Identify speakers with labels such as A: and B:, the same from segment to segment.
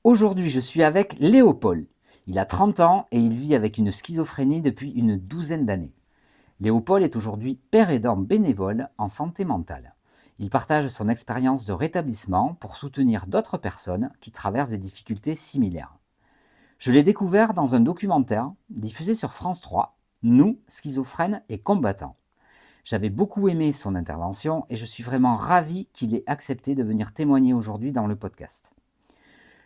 A: Aujourd'hui, je suis avec Léopold. Il a 30 ans et il vit avec une schizophrénie depuis une douzaine d'années. Léopold est aujourd'hui père aidant bénévole en santé mentale. Il partage son expérience de rétablissement pour soutenir d'autres personnes qui traversent des difficultés similaires. Je l'ai découvert dans un documentaire diffusé sur France 3, Nous, schizophrènes et combattants. J'avais beaucoup aimé son intervention et je suis vraiment ravi qu'il ait accepté de venir témoigner aujourd'hui dans le podcast.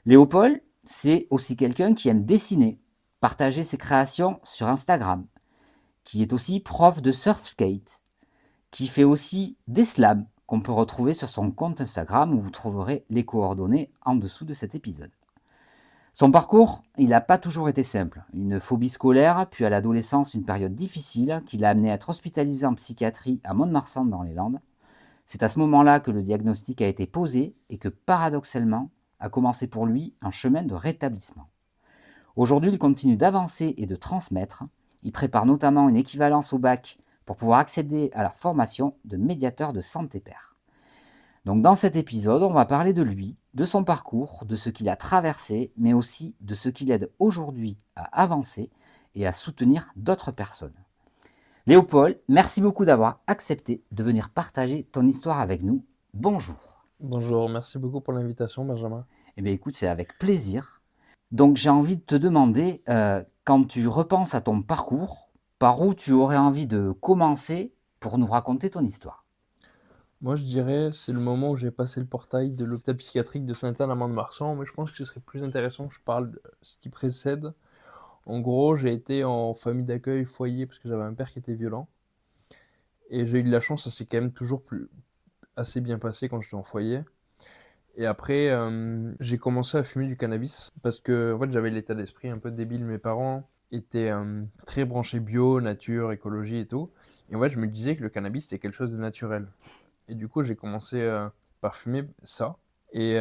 A: Léopold, c'est aussi quelqu'un qui aime dessiner, partager ses créations sur Instagram, qui est aussi prof de surf skate, qui fait aussi des slams qu'on peut retrouver sur son compte Instagram où vous trouverez les coordonnées en dessous de cet épisode. Son parcours, il n'a pas toujours été simple. Une phobie scolaire, puis à l'adolescence une période difficile qui l'a amené à être hospitalisé en psychiatrie à Mont-de-Marsan dans les Landes. C'est à ce moment-là que le diagnostic a été posé et que paradoxalement a commencé pour lui un chemin de rétablissement. Aujourd'hui, il continue d'avancer et de transmettre. Il prépare notamment une équivalence au bac pour pouvoir accéder à la formation de médiateur de santé pair. Donc dans cet épisode, on va parler de lui, de son parcours, de ce qu'il a traversé, mais aussi de ce qui l'aide aujourd'hui à avancer et à soutenir d'autres personnes. Léopold, merci beaucoup d'avoir accepté de venir partager ton histoire avec nous. Bonjour.
B: Bonjour, merci beaucoup pour l'invitation, Benjamin.
A: Eh bien écoute, c'est avec plaisir. Donc j'ai envie de te demander, quand tu repenses à ton parcours, par où tu aurais envie de commencer pour nous raconter ton histoire?
B: Moi, je dirais, c'est le moment où j'ai passé le portail de l'hôpital psychiatrique de Sainte-Anne à Mont-de-Marsan, mais je pense que ce serait plus intéressant que je parle de ce qui précède. En gros, j'ai été en famille d'accueil foyer parce que j'avais un père qui était violent. Et j'ai eu de la chance, ça s'est quand même toujours assez bien passé quand j'étais en foyer. Et après, j'ai commencé à fumer du cannabis parce que en fait, j'avais l'état d'esprit un peu débile. Mes parents étaient très branchés bio, nature, écologie et tout. Et en fait, je me disais que le cannabis, c'était quelque chose de naturel. Et du coup, j'ai commencé par fumer ça. Et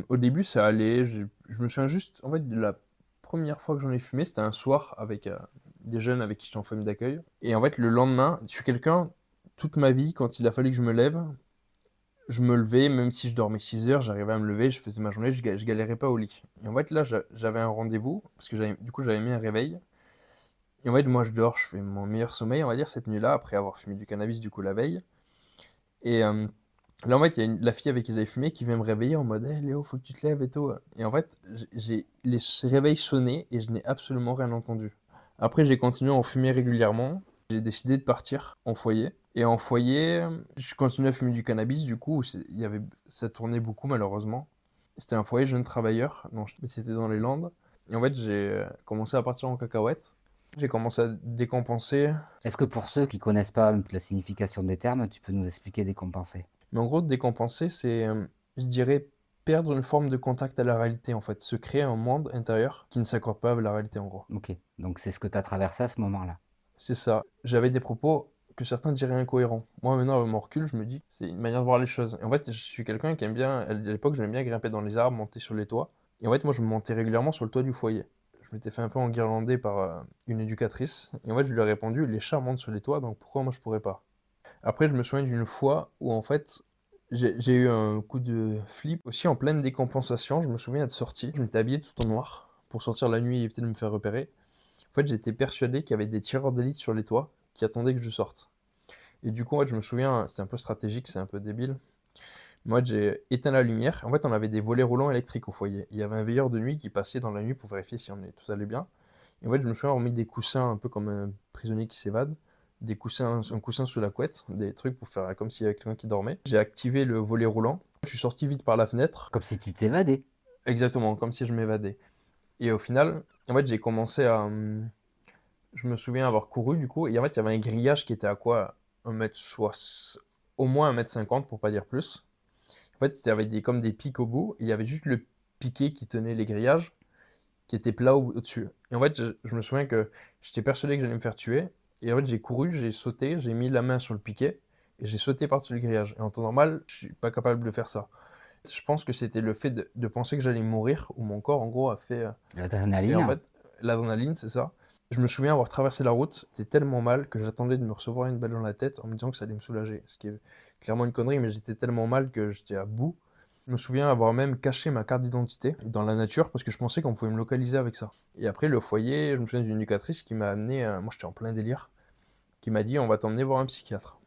B: au début, ça allait. Je me souviens juste, en fait, de la première fois que j'en ai fumé, c'était un soir avec des jeunes avec qui j'étais en famille d'accueil. Et en fait, le lendemain, je suis quelqu'un, toute ma vie, quand il a fallu que je me lève, je me levais, même si je dormais 6 heures, j'arrivais à me lever, je faisais ma journée, je galérais pas au lit. Et en fait, là, j'avais un rendez-vous, parce que j'avais mis un réveil. Et en fait, moi, je dors, je fais mon meilleur sommeil, on va dire, cette nuit-là, après avoir fumé du cannabis, du coup, la veille. Et là, en fait, il y a la fille avec qui j'avais fumé qui vient me réveiller en mode hey, Léo, faut que tu te lèves et tout. Et en fait, j'ai les réveils sonné et je n'ai absolument rien entendu. Après, j'ai continué à en fumer régulièrement. J'ai décidé de partir en foyer. Et en foyer, je continuais à fumer du cannabis. Du coup, ça tournait beaucoup, malheureusement. C'était un foyer jeune travailleur, non, mais c'était dans les Landes. Et en fait, j'ai commencé à partir en cacahuète. J'ai commencé à décompenser.
A: Est-ce que pour ceux qui ne connaissent pas la signification des termes, tu peux nous expliquer décompenser?
B: Mais en gros, décompenser, c'est, je dirais, perdre une forme de contact à la réalité, en fait. Se créer un monde intérieur qui ne s'accorde pas avec la réalité, en gros.
A: Ok, donc c'est ce que tu as traversé à ce moment-là.
B: C'est ça. J'avais des propos que certains diraient incohérents. Moi, maintenant, avec mon recul, je me dis que c'est une manière de voir les choses. Et en fait, je suis quelqu'un qui aime bien, à l'époque, j'aimais bien grimper dans les arbres, monter sur les toits. Et en fait, moi, je me montais régulièrement sur le toit du foyer. Je m'étais fait un peu enguirlander par une éducatrice. Et en fait, je lui ai répondu, les chats montent sur les toits, donc pourquoi moi je pourrais pas? Après, je me souviens d'une fois où en fait, j'ai eu un coup de flip aussi en pleine décompensation. Je me souviens être sorti. Je m'étais habillé tout en noir pour sortir la nuit et éviter de me faire repérer. En fait, j'étais persuadé qu'il y avait des tireurs d'élite sur les toits qui attendaient que je sorte. Et du coup, en fait, je me souviens, c'était un peu stratégique, c'est un peu débile. Moi, j'ai éteint la lumière. En fait, on avait des volets roulants électriques au foyer. Il y avait un veilleur de nuit qui passait dans la nuit pour vérifier si tout allait bien. Et en fait, je me souviens avoir mis des coussins un peu comme un prisonnier qui s'évade, des coussins, un coussin sous la couette, des trucs pour faire comme s'il y avait quelqu'un qui dormait. J'ai activé le volet roulant. Je suis sorti vite par la fenêtre.
A: Comme si tu t'évadais.
B: Exactement, comme si je m'évadais. Et au final, en fait, j'ai commencé à. Je me souviens avoir couru du coup. Et en fait, il y avait un grillage qui était à quoi 1 m au moins 1 m 50 pour pas dire plus. En fait, il y avait comme des pics au bout. Et il y avait juste le piquet qui tenait les grillages qui était plat au-dessus. Et en fait, je me souviens que j'étais persuadé que j'allais me faire tuer. Et en fait, j'ai couru, j'ai sauté, j'ai mis la main sur le piquet et j'ai sauté par-dessus le grillage. Et en temps normal, je suis pas capable de faire ça. Je pense que c'était le fait de penser que j'allais mourir où mon corps, en gros, a fait. Et en
A: L'adrénaline.
B: fait, l'adrénaline, c'est ça. Je me souviens avoir traversé la route, c'était tellement mal que j'attendais de me recevoir une balle dans la tête en me disant que ça allait me soulager. Ce qui est clairement une connerie, mais j'étais tellement mal que j'étais à bout. Je me souviens avoir même caché ma carte d'identité dans la nature parce que je pensais qu'on pouvait me localiser avec ça. Et après, le foyer, je me souviens d'une éducatrice qui m'a amené, moi j'étais en plein délire, qui m'a dit on va t'emmener voir un psychiatre.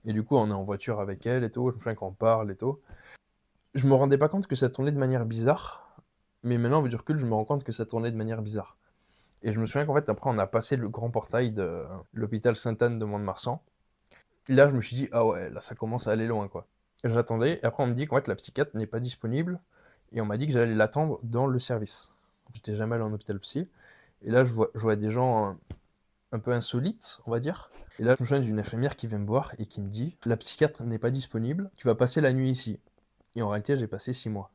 B: Et du coup, on est en voiture avec elle et tout, je me souviens qu'on parle et tout. Je me rendais pas compte que ça tournait de manière bizarre, mais maintenant, avec du recul, je me rends compte que ça tournait de manière bizarre. Et je me souviens qu'en fait, après, on a passé le grand portail de l'hôpital Sainte-Anne de Mont-de-Marsan. Et là, je me suis dit, ah ouais, là, ça commence à aller loin, quoi. J'attendais, et après, on me dit qu'en fait, la psychiatre n'est pas disponible, et on m'a dit que j'allais l'attendre dans le service. J'étais jamais allé en hôpital psy, et là, je vois des gens un peu insolites, on va dire. Et là, je me souviens d'une infirmière qui vient me voir et qui me dit, la psychiatre n'est pas disponible, tu vas passer la nuit ici. Et en réalité, j'ai passé 6 mois.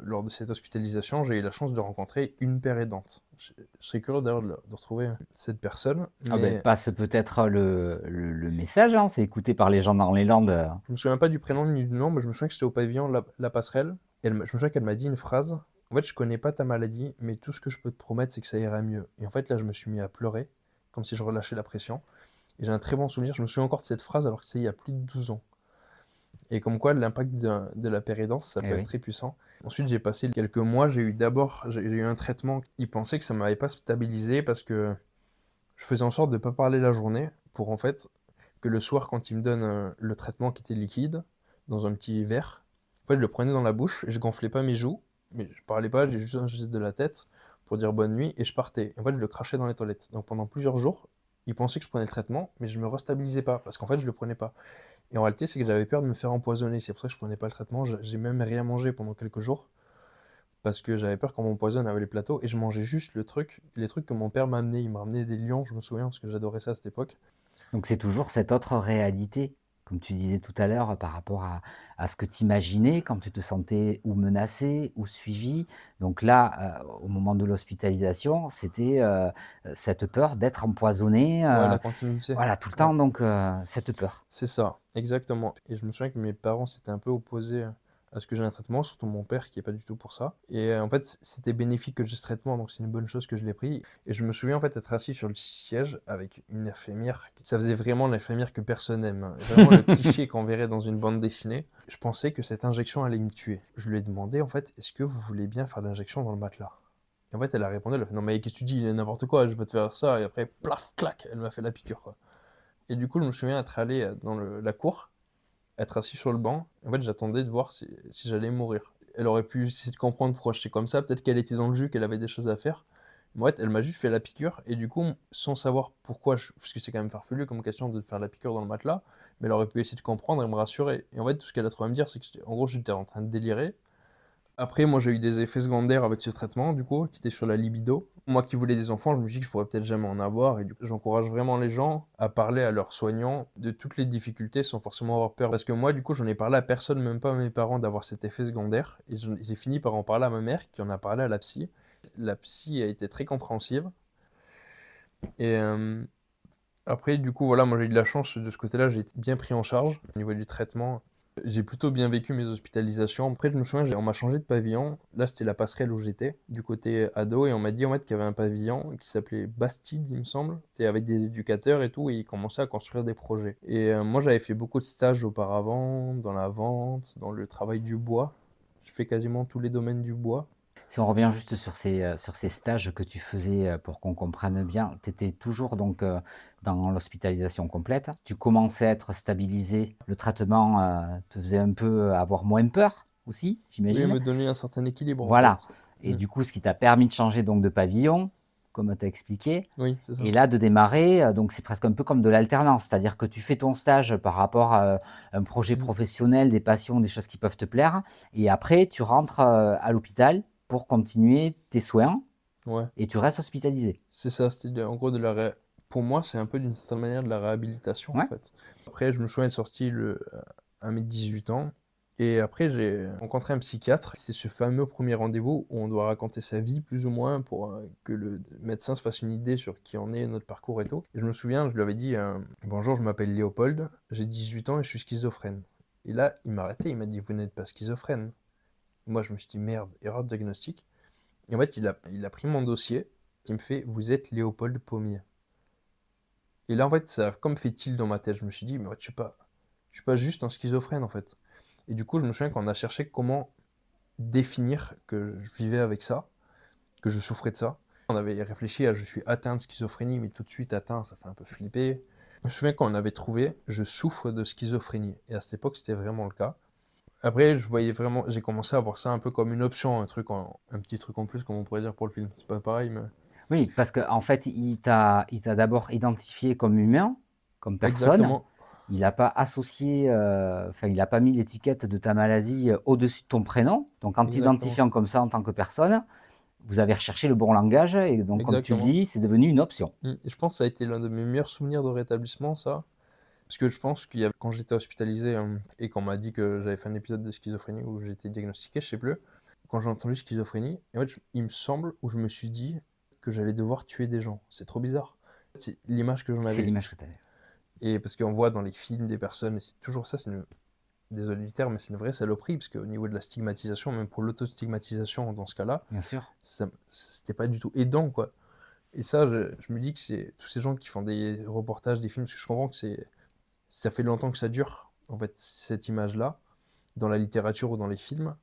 B: Lors de cette hospitalisation, j'ai eu la chance de rencontrer une père aidante. Je serais curieux d'ailleurs de retrouver cette personne,
A: Ah ben,
B: mais
A: passe peut-être le message, hein, c'est écouté par les gens dans les Landes.
B: je me souviens pas du prénom ni du nom, mais je me souviens que j'étais au pavillon La Passerelle. Et je me souviens qu'elle m'a dit une phrase. En fait, je connais pas ta maladie, mais tout ce que je peux te promettre, c'est que ça ira mieux. Et en fait, là, je me suis mis à pleurer, comme si je relâchais la pression. Et j'ai un très bon souvenir. Je me souviens encore de cette phrase alors que c'est il y a plus de 12 ans. Et comme quoi, l'impact de la péridance, ça
A: Eh
B: peut être
A: oui.
B: très puissant. Ensuite, j'ai passé quelques mois. J'ai eu un traitement. Ils pensaient que ça m'avait pas stabilisé parce que je faisais en sorte de pas parler la journée pour en fait que le soir, quand ils me donnent le traitement qui était liquide, dans un petit verre, en fait, je le prenais dans la bouche et je gonflais pas mes joues, mais je parlais pas, j'ai juste un geste de la tête pour dire bonne nuit et je partais. En fait, je le crachais dans les toilettes. Donc pendant plusieurs jours, ils pensaient que je prenais le traitement, mais je me restabilisais pas parce qu'en fait, je le prenais pas. Et en réalité, c'est que j'avais peur de me faire empoisonner. C'est pour ça que je prenais pas le traitement. J'ai même rien mangé pendant quelques jours parce que j'avais peur qu'on m'empoisonne avec les plateaux et je mangeais juste les trucs que mon père m'a amené. Il m'a ramené des lions, je me souviens, parce que j'adorais ça à cette époque.
A: Donc c'est toujours cette autre réalité, comme tu disais tout à l'heure, par rapport à ce que tu imaginais quand tu te sentais ou menacé ou suivi. Donc là, au moment de l'hospitalisation, c'était, cette peur d'être empoisonné,
B: Ouais, la continuité.
A: voilà, tout le
B: Ouais.
A: temps donc cette peur.
B: C'est ça, exactement. Et je me souviens que mes parents s'étaient un peu opposés à ce que j'ai un traitement, surtout mon père qui est pas du tout pour ça. Et en fait, c'était bénéfique que j'ai ce traitement, donc c'est une bonne chose que je l'ai pris. Et je me souviens en fait être assis sur le siège avec une infirmière. Ça faisait vraiment l'infirmière que personne n'aime, hein. Vraiment le cliché qu'on verrait dans une bande dessinée. Je pensais que cette injection allait me tuer. Je lui ai demandé en fait, est-ce que vous voulez bien faire l'injection dans le matelas? Et en fait, elle a répondu, elle a fait, non mais qu'est-ce que tu dis, n'importe quoi, je vais pas te faire ça. Et après, plaf, clac, elle m'a fait la piqûre, quoi. Et du coup, je me souviens être allé dans la cour, être assis sur le banc. En fait, j'attendais de voir si j'allais mourir. Elle aurait pu essayer de comprendre pourquoi j'étais comme ça. Peut-être qu'elle était dans le jus, qu'elle avait des choses à faire. Mais en fait, elle m'a juste fait la piqûre. Et du coup, sans savoir pourquoi, parce que c'est quand même farfelu comme question de faire la piqûre dans le matelas, mais elle aurait pu essayer de comprendre et me rassurer. Et en fait, tout ce qu'elle a trouvé à me dire, c'est que, en gros, j'étais en train de délirer. Après, moi, j'ai eu des effets secondaires avec ce traitement, du coup, qui était sur la libido. Moi qui voulais des enfants, je me suis dit que je pourrais peut-être jamais en avoir. Et du coup, j'encourage vraiment les gens à parler à leurs soignants de toutes les difficultés sans forcément avoir peur. Parce que moi, du coup, j'en ai parlé à personne, même pas à mes parents, d'avoir cet effet secondaire. Et j'ai fini par en parler à ma mère, qui en a parlé à la psy. La psy a été très compréhensive. Et après, du coup, voilà, moi j'ai eu de la chance de ce côté-là, j'ai été bien pris en charge au niveau du traitement. J'ai plutôt bien vécu mes hospitalisations. Après, je me souviens, on m'a changé de pavillon. Là, c'était la passerelle où j'étais, du côté ado, et on m'a dit en fait qu'il y avait un pavillon qui s'appelait Bastide, il me semble. C'était avec des éducateurs et tout, et ils commençaient à construire des projets. Et moi, j'avais fait beaucoup de stages auparavant, dans la vente, dans le travail du bois. Je fais quasiment tous les domaines du bois.
A: Si on revient juste sur ces stages que tu faisais, pour qu'on comprenne bien, tu étais toujours donc, dans l'hospitalisation complète. Tu commençais à être stabilisé, le traitement, te faisait un peu avoir moins peur aussi,
B: Oui,
A: j'imagine?
B: me donner un certain équilibre en
A: Voilà,
B: fait.
A: et
B: Mm.
A: du coup, ce qui t'a permis de changer donc de pavillon, comme tu as expliqué,
B: Oui, c'est ça.
A: et là de démarrer, donc c'est presque un peu comme de l'alternance. C'est-à-dire que tu fais ton stage par rapport à un projet
B: Mm.
A: professionnel, des passions, des choses qui peuvent te plaire, et après tu rentres, à l'hôpital pour continuer tes soins
B: Ouais.
A: et tu restes hospitalisé.
B: C'est ça, en gros pour moi, c'est un peu d'une certaine manière de la réhabilitation en
A: Ouais?
B: fait. Après, je me souviens être sorti à mes 18 ans et après j'ai rencontré un psychiatre. C'est ce fameux premier rendez-vous où on doit raconter sa vie plus ou moins pour que le médecin se fasse une idée sur qui on est, notre parcours et tout. Et je me souviens, je lui avais dit bonjour, je m'appelle Léopold, j'ai 18 ans et je suis schizophrène. Et là, il m'a arrêté, il m'a dit vous n'êtes pas schizophrène. Et moi, je me suis dit merde, erreur de diagnostic. Et en fait, il a pris mon dossier, il me fait vous êtes Léopold Pommier. Et là, en fait, ça a comme fait tilt dans ma tête. Je me suis dit, mais ouais, je suis pas juste un schizophrène, en fait. Et du coup, je me souviens qu'on a cherché comment définir que je vivais avec ça, que je souffrais de ça. On avait réfléchi à je suis atteint de schizophrénie, mais tout de suite atteint, ça fait un peu flipper. Je me souviens qu'on avait trouvé je souffre de schizophrénie. Et à cette époque, c'était vraiment le cas. Après, je voyais vraiment, j'ai commencé à voir ça un peu comme une option, un petit truc en plus, comme on pourrait dire pour le film. C'est pas pareil, mais.
A: Oui, parce qu'en fait, il t'a d'abord identifié comme humain, comme personne.
B: Exactement.
A: Il n'a pas associé, enfin, il n'a pas mis l'étiquette de ta maladie au-dessus de ton prénom. Donc, en
B: Exactement.
A: t'identifiant comme ça en tant que personne, vous avez recherché le bon langage. Et donc, comme tu le
B: Exactement.
A: dis, c'est devenu une option.
B: Et je pense que ça a été l'un de mes meilleurs souvenirs de rétablissement, ça. Parce que je pense qu'il y a, quand j'étais hospitalisé et qu'on m'a dit que j'avais fait un épisode de schizophrénie où j'étais diagnostiqué, je sais plus, quand j'ai entendu schizophrénie, et en fait, il me semble, où je me suis dit que j'allais devoir tuer des gens. C'est trop bizarre. C'est l'image que j'en
A: C'est
B: avais.
A: l'image que tu avais.
B: Et parce qu'on voit dans les films des personnes, et c'est toujours ça, désolé du terme, mais c'est une vraie saloperie, parce qu'au niveau de la stigmatisation, même pour l'autostigmatisation dans ce cas-là,
A: Bien sûr.
B: c'était pas du tout aidant, quoi. Et ça, je me dis que c'est tous ces gens qui font des reportages, des films, parce que je comprends que ça fait longtemps que ça dure, en fait, cette image-là, dans la littérature ou dans les films,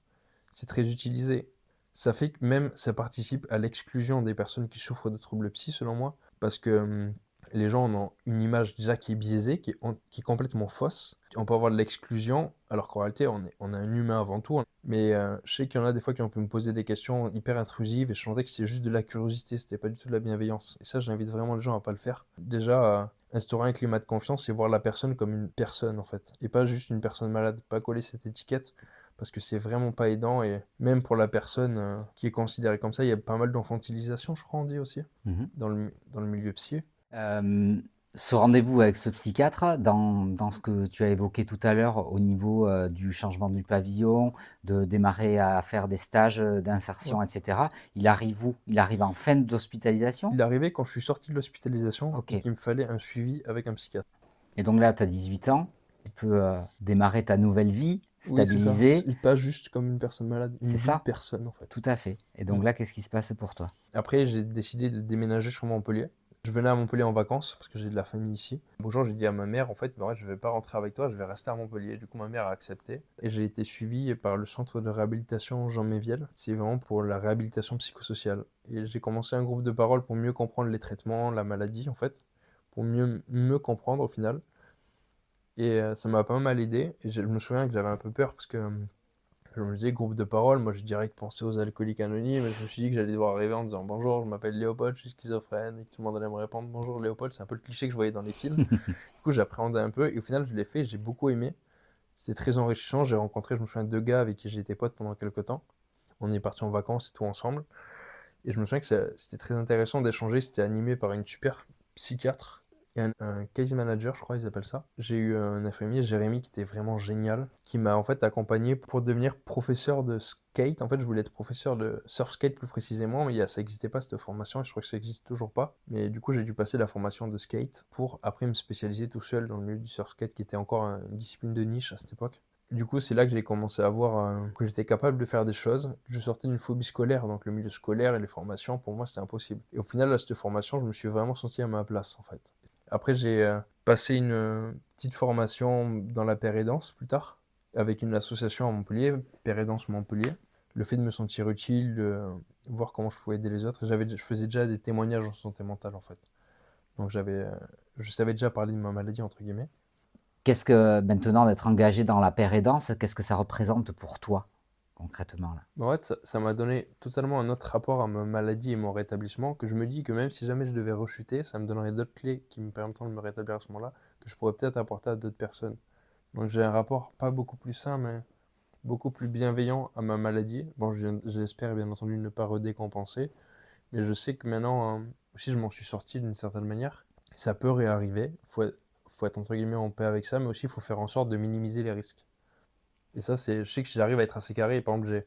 B: c'est très utilisé. Ça fait que même ça participe à l'exclusion des personnes qui souffrent de troubles psy, selon moi, parce que les gens en ont une image déjà qui est biaisée, qui est complètement fausse. On peut avoir de l'exclusion, alors qu'en réalité, on est un humain avant tout. Mais je sais qu'il y en a des fois qui ont pu me poser des questions hyper intrusives et je sentais que c'était juste de la curiosité, c'était pas du tout de la bienveillance. Et ça, j'invite vraiment les gens à pas le faire. Déjà, instaurer un climat de confiance et voir la personne comme une personne, en fait, et pas juste une personne malade. Pas coller cette étiquette parce que c'est vraiment pas aidant et même pour la personne qui est considérée comme ça, il y a pas mal d'enfantilisation, je crois on dit aussi,
A: Mhm.
B: dans le milieu psy.
A: Euh, Ce rendez-vous avec ce psychiatre, dans ce que tu as évoqué tout à l'heure au niveau du changement du pavillon, de démarrer à faire des stages
B: Ouais.
A: d'insertion, etc., il arrive où? Il arrive en fin d'hospitalisation?
B: Il est arrivé quand je suis sorti de l'hospitalisation
A: Ok.
B: et qu'il me fallait un suivi avec un psychiatre.
A: Et donc là, tu as 18 ans, tu peux démarrer ta nouvelle vie,
B: Oui, c'est ça.
A: stabiliser,
B: C'est pas juste comme une personne malade, une
A: c'est
B: vie de
A: ça?
B: personne en fait.
A: Tout à fait. Et
B: Mm.
A: donc là, qu'est-ce qui se passe pour toi?
B: Après, j'ai décidé de déménager sur Montpellier. Je venais à Montpellier en vacances parce que j'ai de la famille ici. Bonjour, j'ai dit à ma mère, en fait, bah ouais, je vais pas rentrer avec toi, je vais rester à Montpellier. Du coup, ma mère a accepté. Et j'ai été suivi par le centre de réhabilitation Jean Méviel. C'est vraiment pour la réhabilitation psychosociale. Et j'ai commencé un groupe de parole pour mieux comprendre les traitements, la maladie, en fait. Pour mieux me comprendre au final. Et ça m'a pas mal aidé. Et je me souviens que j'avais un peu peur parce que je me disais groupe de parole, moi j'ai direct pensé aux alcooliques anonymes et je me suis dit que j'allais devoir arriver en disant bonjour, je m'appelle Léopold, je suis schizophrène et que tout le monde allait me répondre bonjour Léopold, c'est un peu le cliché que je voyais dans les films. Du coup j'appréhendais un peu et au final je l'ai fait, j'ai beaucoup aimé. C'était très enrichissant, j'ai rencontré, je me souviens, deux gars avec qui j'étais pote pendant quelques temps. On est partis en vacances et tout ensemble. Et je me souviens que c'était très intéressant d'échanger, c'était animé par une super psychiatre et un case manager, je crois ils appellent ça. J'ai eu un infirmier, Jérémy, qui était vraiment génial, qui m'a en fait accompagné pour devenir professeur de skate. En fait, je voulais être professeur de surf skate plus précisément, mais ça n'existait pas cette formation et je crois que ça n'existe toujours pas. Mais du coup, j'ai dû passer la formation de skate pour après me spécialiser tout seul dans le milieu du surf skate qui était encore une discipline de niche à cette époque. Du coup, c'est là que j'ai commencé à voir que j'étais capable de faire des choses. Je sortais d'une phobie scolaire, donc le milieu scolaire et les formations, pour moi, c'était impossible. Et au final, à cette formation, je me suis vraiment senti à ma place, en fait. Après, j'ai passé une petite formation dans la pérédance plus tard, avec une association à Montpellier, Pérédance Montpellier. Le fait de me sentir utile, de voir comment je pouvais aider les autres, je faisais déjà des témoignages en santé mentale, en fait. Donc je savais déjà parler de ma maladie, entre guillemets.
A: Qu'est-ce que maintenant d'être engagé dans la pérédance, qu'est-ce que ça représente pour toi concrètement là?
B: Mais en fait, ça m'a donné totalement un autre rapport à ma maladie et mon rétablissement, que je me dis que même si jamais je devais rechuter, ça me donnerait d'autres clés qui me permettront de me rétablir à ce moment-là, que je pourrais peut-être apporter à d'autres personnes. Donc j'ai un rapport pas beaucoup plus sain, mais beaucoup plus bienveillant à ma maladie. Bon, j'espère bien entendu ne pas redécompenser, mais je sais que maintenant, aussi je m'en suis sorti d'une certaine manière. Ça peut réarriver, faut être entre guillemets en paix avec ça, mais aussi il faut faire en sorte de minimiser les risques. Et ça, je sais que j'arrive à être assez carré. Par exemple, j'ai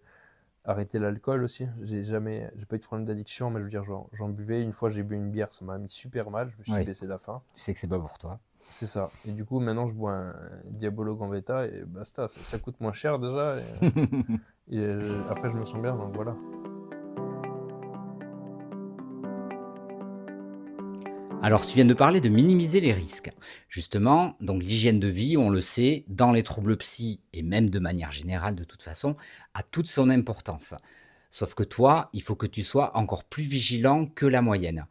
B: arrêté l'alcool aussi. J'ai pas eu de problème d'addiction, mais je veux dire, j'en buvais. Une fois, j'ai bu une bière, ça m'a mis super mal. Je me suis
A: Oui,
B: baissé la faim.
A: tu sais que c'est pas pour toi.
B: C'est ça. Et du coup, maintenant, je bois un Diabolo Gambetta et basta. Ça coûte moins cher déjà. Et après, je me sens bien, donc voilà.
A: Alors, tu viens de parler de minimiser les risques. Justement, donc l'hygiène de vie, on le sait, dans les troubles psy et même de manière générale, de toute façon, a toute son importance. Sauf que toi, il faut que tu sois encore plus vigilant que la moyenne.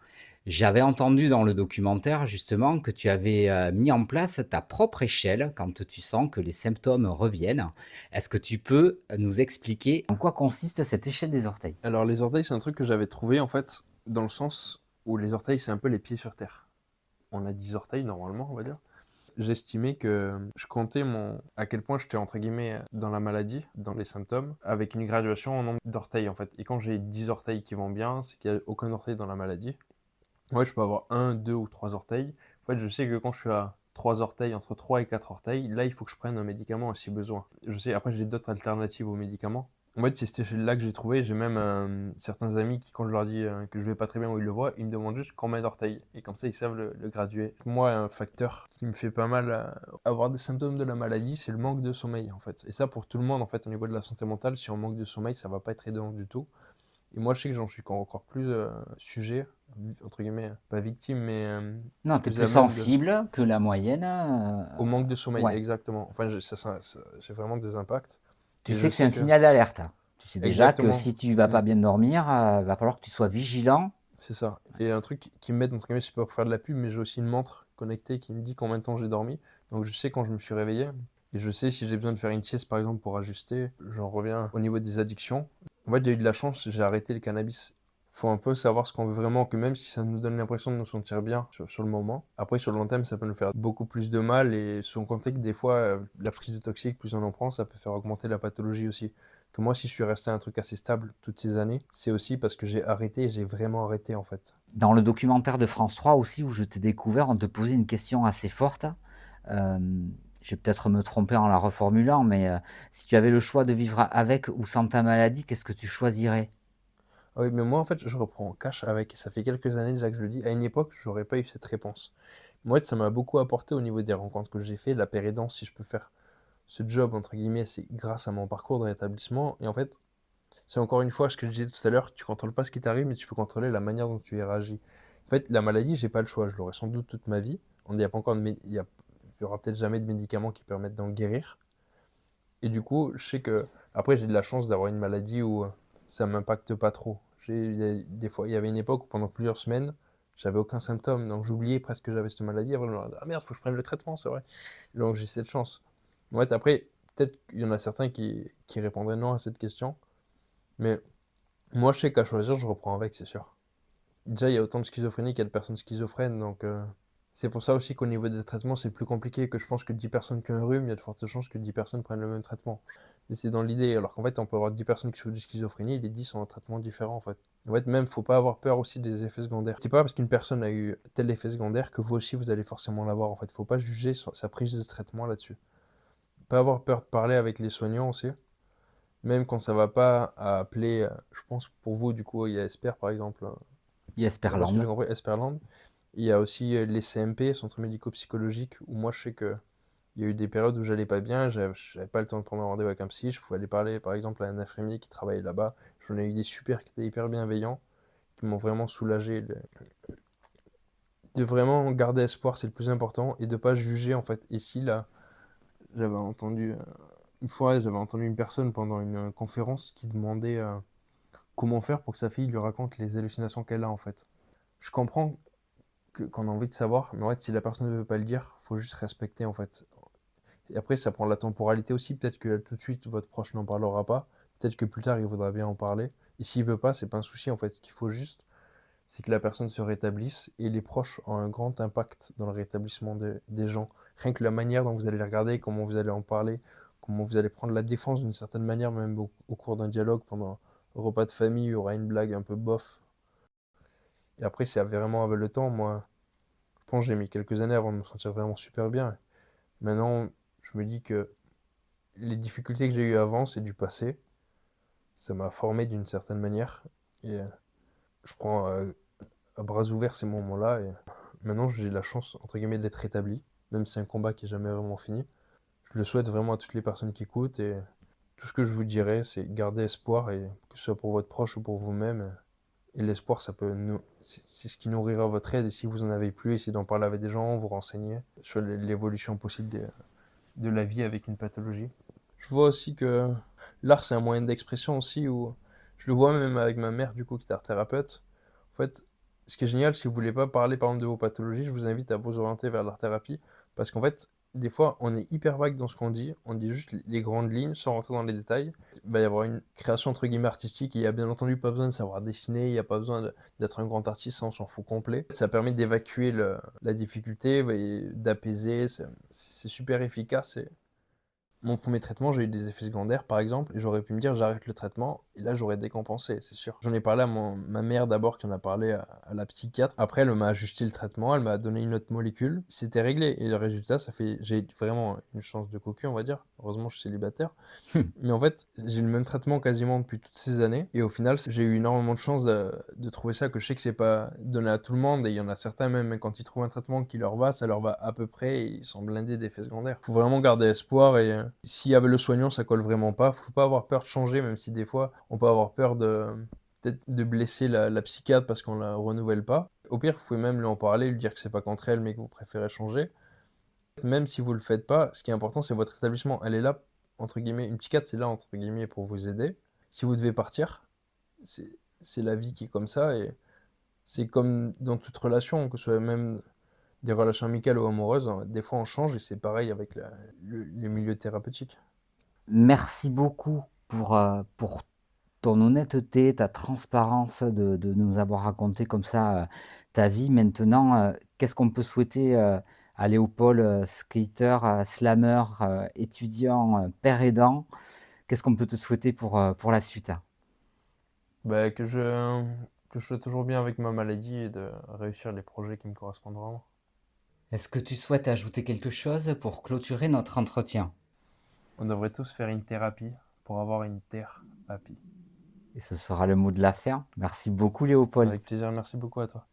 A: J'avais entendu dans le documentaire justement que tu avais mis en place ta propre échelle quand tu sens que les symptômes reviennent. Est-ce que tu peux nous expliquer en quoi consiste cette échelle des orteils?
B: Alors les orteils, c'est un truc que j'avais trouvé en fait, dans le sens où les orteils, c'est un peu les pieds sur terre. On a 10 orteils normalement, on va dire. J'estimais que je comptais à quel point j'étais entre guillemets dans la maladie, dans les symptômes, avec une graduation en nombre d'orteils en fait. Et quand j'ai 10 orteils qui vont bien, c'est qu'il n'y a aucun orteil dans la maladie. Ouais, je peux avoir un, deux ou trois orteils. En fait, je sais que quand je suis à 3 orteils, entre 3 et 4 orteils, là, il faut que je prenne un médicament si besoin. Je sais, après, j'ai d'autres alternatives aux médicaments. En fait, c'est cette échelle-là que j'ai trouvé. J'ai même certains amis qui, quand je leur dis que je vais pas très bien ou ils le voient, ils me demandent juste combien d'orteils. Et comme ça, ils savent le graduer. Moi, un facteur qui me fait pas mal avoir des symptômes de la maladie, c'est le manque de sommeil, en fait. Et ça, pour tout le monde, en fait, au niveau de la santé mentale, si on manque de sommeil, ça va pas être aidant du tout. Et moi, je sais que j'en suis encore plus sujet, entre guillemets, pas victime, mais
A: Non, tu es
B: plus
A: plus
B: à même de...
A: sensible que la moyenne.
B: au manque de sommeil,
A: Ouais.
B: exactement. Enfin, j'ai vraiment des impacts.
A: Tu
B: Et je
A: sais que c'est un
B: sais que...
A: signal d'alerte. Tu sais déjà que
B: Exactement.
A: si tu vas
B: Mm,
A: pas bien dormir, va falloir que tu sois vigilant.
B: c'est ça. Et un truc qui m'aide, entre guillemets, je sais pas pour faire de la pub, mais j'ai aussi une montre connectée qui me dit combien de temps j'ai dormi. Donc je sais quand je me suis réveillé. Et je sais si j'ai besoin de faire une sieste, par exemple, pour ajuster. J'en reviens au niveau des addictions. En fait, j'ai eu de la chance, j'ai arrêté le cannabis. Faut un peu savoir ce qu'on veut vraiment, que même si ça nous donne l'impression de nous sentir bien sur le moment, après sur le long terme, ça peut nous faire beaucoup plus de mal et sans compter que des fois, la prise de toxique, plus on en prend, ça peut faire augmenter la pathologie aussi. Que moi, si je suis resté un truc assez stable toutes ces années, c'est aussi parce que j'ai arrêté, et j'ai vraiment arrêté en fait.
A: Dans le documentaire de France 3 aussi où je t'ai découvert, on te posait une question assez forte. Je vais peut-être me tromper en la reformulant, mais si tu avais le choix de vivre avec ou sans ta maladie, qu'est-ce que tu choisirais?
B: Ah oui, mais moi en fait, je reprends en cash avec, ça fait quelques années déjà que je le dis, à une époque, j'aurais pas eu cette réponse. Moi, ça m'a beaucoup apporté au niveau des rencontres que j'ai fait, la pérédance, si je peux faire ce job, entre guillemets, c'est grâce à mon parcours de rétablissement. Et en fait, c'est encore une fois ce que je disais tout à l'heure, tu contrôles pas ce qui t'arrive, mais tu peux contrôler la manière dont tu y réagis. En fait, la maladie, j'ai pas le choix, je l'aurai sans doute toute ma vie. Il n'y a pas encore il y aura peut-être jamais de médicaments qui permettent d'en guérir. Et du coup, je sais que, après, j'ai de la chance d'avoir une maladie où ça m'impacte pas trop. Des fois, il y avait une époque où pendant plusieurs semaines, j'avais aucun symptôme, donc j'oubliais presque que j'avais cette maladie. Après, je me disais, ah merde, faut que je prenne le traitement, c'est vrai. Donc j'ai cette chance. Ouais, après, peut-être qu'il y en a certains qui répondraient non à cette question, mais moi, je sais qu'à choisir, je reprends avec, c'est sûr. Déjà, il y a autant de schizophrénie qu'il y a de personnes schizophrènes, donc c'est pour ça aussi qu'au niveau des traitements, c'est plus compliqué, que je pense que 10 personnes qui ont un rhume, il y a de fortes chances que 10 personnes prennent le même traitement. Et c'est dans l'idée, alors qu'en fait, on peut avoir 10 personnes qui souffrent de schizophrénie, et les 10 ont un traitement différent, en fait. En fait, même, faut pas avoir peur aussi des effets secondaires. C'est pas parce qu'une personne a eu tel effet secondaire que vous aussi, vous allez forcément l'avoir, en fait. Faut pas juger sa prise de traitement là-dessus. Pas avoir peur de parler avec les soignants aussi. Même quand ça va pas, à appeler, je pense pour vous, du coup, il y a Esper, par exemple, d'après ce que j'ai
A: Jesperland.
B: compris, Esperland. Il y a aussi les CMP, centres médico-psychologiques, où moi je sais que il y a eu des périodes où j'allais pas bien, j'avais pas le temps de prendre un rendez-vous avec un psy, je pouvais aller parler par exemple à un infirmier qui travaillait là-bas. J'en ai eu des super qui étaient hyper bienveillants, qui m'ont vraiment soulagé. De vraiment garder espoir, c'est le plus important, et de pas juger en fait. Ici, là, j'avais entendu, une fois, j'avais entendu une personne pendant une conférence qui demandait comment faire pour que sa fille lui raconte les hallucinations qu'elle a en fait. Je comprends qu'on a envie de savoir, mais en fait, si la personne ne veut pas le dire, faut juste respecter en fait. Et après, ça prend la temporalité aussi. Peut-être que tout de suite, votre proche n'en parlera pas. Peut-être que plus tard, il voudra bien en parler. Et s'il veut pas, c'est pas un souci en fait. Ce qu'il faut juste, c'est que la personne se rétablisse. Et les proches ont un grand impact dans le rétablissement des gens. Rien que la manière dont vous allez les regarder, comment vous allez en parler, comment vous allez prendre la défense d'une certaine manière, même au cours d'un dialogue, pendant un repas de famille, il y aura une blague un peu bof. Et après, c'est vraiment avec le temps. Moi, je pense que j'ai mis quelques années avant de me sentir vraiment super bien. Maintenant, je me dis que les difficultés que j'ai eues avant, c'est du passé. Ça m'a formé d'une certaine manière. Et je prends à bras ouverts ces moments-là. Et maintenant, j'ai la chance, entre guillemets, d'être rétabli. Même si c'est un combat qui n'est jamais vraiment fini. Je le souhaite vraiment à toutes les personnes qui écoutent. Et tout ce que je vous dirais, c'est garder espoir. Et que ce soit pour votre proche ou pour vous-même. Et l'espoir, c'est ce qui nourrira votre aide. Et si vous en avez plus, essayez d'en parler avec des gens, vous renseigner sur l'évolution possible de la vie avec une pathologie. Je vois aussi que l'art, c'est un moyen d'expression aussi, où je le vois même avec ma mère, du coup, qui est art thérapeute. En fait, ce qui est génial, si vous voulez pas parler, par exemple, de vos pathologies, je vous invite à vous orienter vers l'art thérapie, parce qu'en fait, des fois, on est hyper vague dans ce qu'on dit, on dit juste les grandes lignes sans rentrer dans les détails. Il va y avoir une création entre guillemets artistique, et il y a bien entendu pas besoin de savoir dessiner, il n'y a pas besoin d'être un grand artiste, ça on s'en fout complet. Ça permet d'évacuer la difficulté et d'apaiser, c'est super efficace. Mon premier traitement, j'ai eu des effets secondaires, par exemple, et j'aurais pu me dire j'arrête le traitement, et là j'aurais décompensé, c'est sûr. J'en ai parlé à ma mère d'abord, qui en a parlé à la psychiatre. Après, elle m'a ajusté le traitement, elle m'a donné une autre molécule, c'était réglé. Et le résultat, j'ai vraiment une chance de cocu, on va dire. Heureusement, je suis célibataire. Mais en fait, j'ai le même traitement quasiment depuis toutes ces années. Et au final, j'ai eu énormément de chance de trouver ça, que je sais que c'est pas donné à tout le monde. Et il y en a certains, même quand ils trouvent un traitement qui leur va, ça leur va à peu près. Et ils sont blindés d'effets secondaires. Faut vraiment garder espoir. Et s'il y avait le soignant, ça colle vraiment pas. Faut pas avoir peur de changer, même si des fois, on peut avoir peur peut-être de blesser la psychiatre parce qu'on la renouvelle pas. Au pire, vous pouvez même lui en parler, lui dire que c'est pas contre elle, mais que vous préférez changer. Même si vous le faites pas, ce qui est important, c'est votre établissement. Elle est là, entre guillemets, une psychiatre, c'est là, entre guillemets, pour vous aider. Si vous devez partir, c'est la vie qui est comme ça, et c'est comme dans toute relation, que ce soit même des relations amicales ou amoureuses, hein, des fois on change, et c'est pareil avec les milieux thérapeutiques.
A: Merci beaucoup pour ton honnêteté, ta transparence de nous avoir raconté comme ça ta vie. Maintenant, qu'est-ce qu'on peut souhaiter à Léopold, skater, slammer, étudiant, père aidant? Qu'est-ce qu'on peut te souhaiter pour la suite?
B: Bah, que je sois toujours bien avec ma maladie et de réussir les projets qui me correspondent vraiment.
A: Est-ce que tu souhaites ajouter quelque chose pour clôturer notre entretien?
B: On devrait tous faire une thérapie pour avoir une terre happy.
A: Et ce sera le mot de la fin. Merci beaucoup Léopold.
B: Avec plaisir, merci beaucoup à toi.